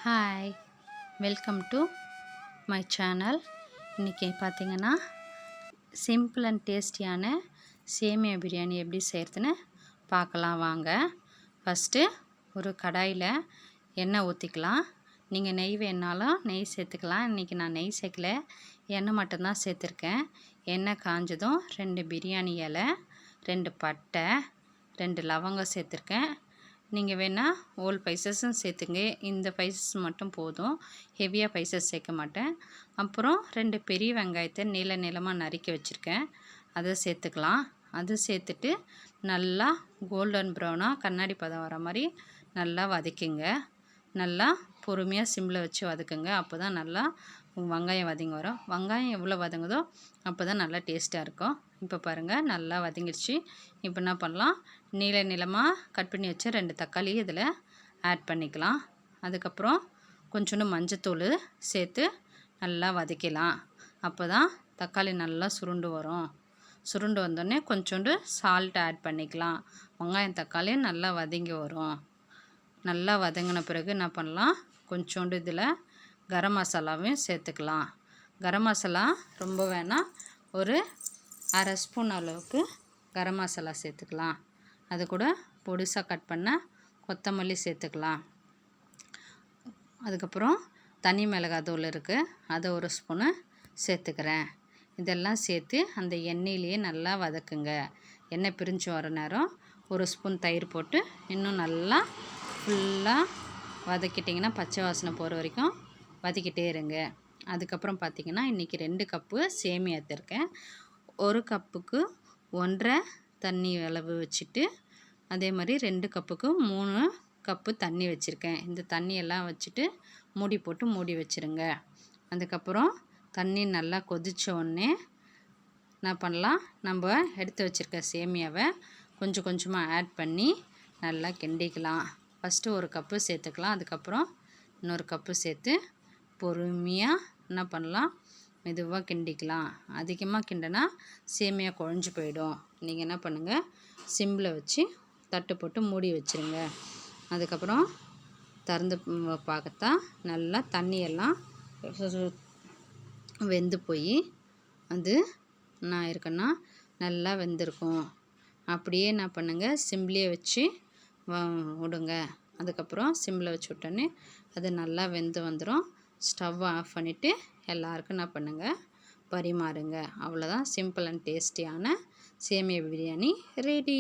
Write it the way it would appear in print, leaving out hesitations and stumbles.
Hi, welcome to my channel. இன்றைக்கி பார்த்திங்கன்னா simple and டேஸ்டியான சேமியா பிரியாணி எப்படி செய்கிறதுன்னு பார்க்கலாம் வாங்க. ஃபஸ்ட்டு ஒரு கடாயில் எண்ணெய் ஊற்றிக்கலாம். நீங்கள் நெய் வேணாலும் நெய் சேர்த்துக்கலாம். இன்றைக்கி நான் நெய் சேர்க்கல, எண்ணெய் மட்டும்தான் சேர்த்துருக்கேன். எண்ணெய் காஞ்சதும் 2 பிரியாணி இலை, 2 பட்டை, 2 லவங்கம் சேர்த்துருக்கேன். நீங்கள் வேணால் ஹோல் பைசஸும் சேர்த்துங்க. இந்த பைசஸ் மட்டும் போதும், ஹெவியாக பைசஸ் சேர்க்க மாட்டேன். அப்புறம் 2 பெரிய வெங்காயத்தை நீளமாக நறுக்கி வச்சுருக்கேன், அதை சேர்த்துக்கலாம். அது சேர்த்துட்டு நல்லா கோல்டன் ப்ரௌனாக கண்ணாடி பதம் வர மாதிரி நல்லா வதக்கிங்க. நல்லா பொறுமையாக சிம்மில் வச்சு வதக்குங்க. அப்போ தான் நல்லா வெங்காயம் வதங்கி வரும். வெங்காயம் எவ்வளோ வதங்குதோ அப்போ தான் நல்லா டேஸ்ட்டாக இருக்கும். இப்போ பாருங்கள், நல்லா வதங்கிடுச்சு. இப்போ என்ன பண்ணலாம், நீளமாக கட் பண்ணி வச்ச 2 தக்காளி இதில் ஆட் பண்ணிக்கலாம். அதுக்கப்புறம் கொஞ்சோண்டு மஞ்சத்தூள் சேர்த்து நல்லா வதக்கலாம். அப்போ தான் தக்காளி நல்லா சுருண்டு வரும். சுருண்டு வந்தோடனே கொஞ்சோண்டு சால்ட் ஆட் பண்ணிக்கலாம். வெங்காயம் தக்காளி நல்லா வதங்கி வரும். நல்லா வதங்கின பிறகு என்ன பண்ணலாம், கொஞ்சோண்டு இதில் கரம் மசாலாவையும் சேர்த்துக்கலாம். கரம் மசாலா ரொம்ப வேணாம், ஒரு அரை ஸ்பூன் அளவுக்கு கரம் மசாலா சேர்த்துக்கலாம். அது கூட பொடிசாக கட் பண்ண கொத்தமல்லி சேர்த்துக்கலாம். அதுக்கப்புறம் தனி மிளகாய் தூள் இருக்குது, அதை ஒரு ஸ்பூனு சேர்த்துக்கிறேன். இதெல்லாம் சேர்த்து அந்த எண்ணெயிலேயே நல்லா வதக்குங்க. எண்ணெய் பிரிஞ்சு வர நேரம் ஒரு ஸ்பூன் தயிர் போட்டு இன்னும் நல்லா ஃபுல்லாக வதக்கிட்டிங்கன்னா பச்சை வாசனை போகிற வரைக்கும் வதக்கிட்டே இருங்க. அதுக்கப்புறம் பார்த்திங்கன்னா இன்றைக்கி 2 கப்பு சேமியா எடுத்துருக்கேன். 1 கப்புக்கு 1.5 தண்ணி அளவு வச்சுட்டு, அதே மாதிரி 2 கப்புக்கு 3 கப்பு தண்ணி வச்சுருக்கேன். இந்த தண்ணியெல்லாம் வச்சுட்டு மூடி போட்டு மூடி வச்சுருங்க. அதுக்கப்புறம் தண்ணி நல்லா கொதித்த உடனே என்ன பண்ணலாம், நம்ம எடுத்து வச்சுருக்க சேமியாவை கொஞ்சம் கொஞ்சமாக ஆட் பண்ணி நல்லா கிண்டிக்கலாம். ஃபஸ்ட்டு 1 கப்பு சேர்த்துக்கலாம். அதுக்கப்புறம் இன்னொரு கப்பு சேர்த்து பொறுமையாக என்ன பண்ணலாம், மெதுவாக கிண்டிக்கலாம். அதிகமாக கிண்டினா சேமியா குழஞ்சி போயிடும். நீங்கள் என்ன பண்ணுங்கள், சிம்மில் வச்சு தட்டு போட்டு மூடி வச்சுருங்க. அதுக்கப்புறம் திறந்து பார்த்தா நல்லா தண்ணியெல்லாம் வெந்து போய் அது என்ன இருக்குன்னா நல்லா வெந்திருக்கும். அப்படியே என்ன பண்ணுங்கள், சிம்லேயே வச்சு விடுங்க. அதுக்கப்புறம் சிம்மில் வச்சு விட்டோன்னே அது நல்லா வெந்து வந்துடும். ஸ்டவ்வை ஆஃப் பண்ணிவிட்டு எல்லாருக்கும் என்ன பண்ணுங்கள், பரிமாறுங்க. அவ்வளோதான், சிம்பிள் அண்ட் டேஸ்டியான சேமியா பிரியாணி ரெடி.